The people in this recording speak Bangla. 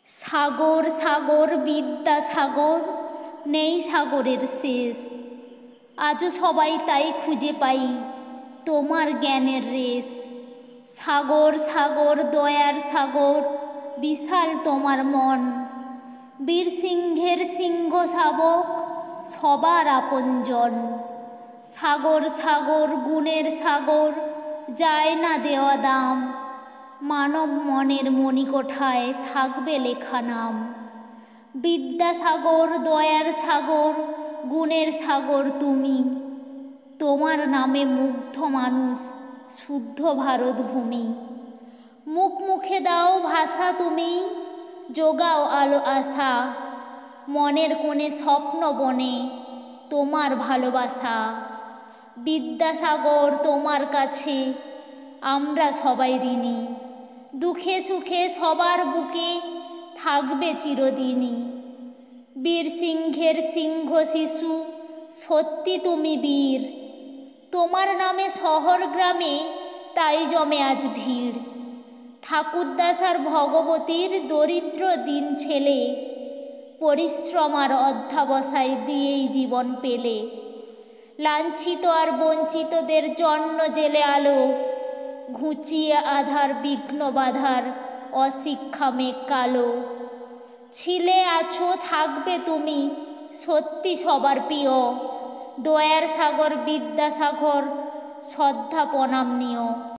সাগর সাগর বিদ্যাসাগর, নেই সাগরের শেষ। আজও সবাই তাই খুঁজে পাই তোমার জ্ঞানের রেশ। সাগর সাগর দয়ার সাগর, বিশাল তোমার মন। বীর সিংহের সিংহ শাবক, সবার আপনজন। সাগর সাগর গুণের সাগর, যায় না দেওয়া দাম। মানব মনের মণিকোঠায় থাকবে লেখা নাম। বিদ্যাসাগর দয়ার সাগর, গুণের সাগর তুমি। তোমার নামে মুগ্ধ মানুষ, শুদ্ধ ভারত ভূমি। মুখ মুখে দাও ভাষা তুমি, যোগাও আলো আশা। মনের কোণে স্বপ্ন বনে তোমার ভালোবাসা। বিদ্যাসাগর তোমার কাছে আমরা সবাই ঋণী। দুঃখে সুখে সবার বুকে থাকবে চিরদিনই। বীর সিংহের সিংহ শিশু, সত্যি তুমি বীর। তোমার নামে শহর গ্রামে তাই জমে আজ ভিড়। ঠাকুরদাস আর ভগবতীর দরিদ্র দিন ছেলে, পরিশ্রম আর অধ্যাবসায় দিয়েই জীবন পেলে। লাঞ্ছিত আর বঞ্চিতদের জন্য জেলে আলো, ঘুচিয়ে আধার বিঘ্ন বাধার অশিক্ষা মেঘ কালো। ছিলে আছো থাকবে তুমি, সত্যি সবার প্রিয়। দয়ার সাগর বিদ্যাসাগর, শ্রদ্ধা প্রণাম নিও।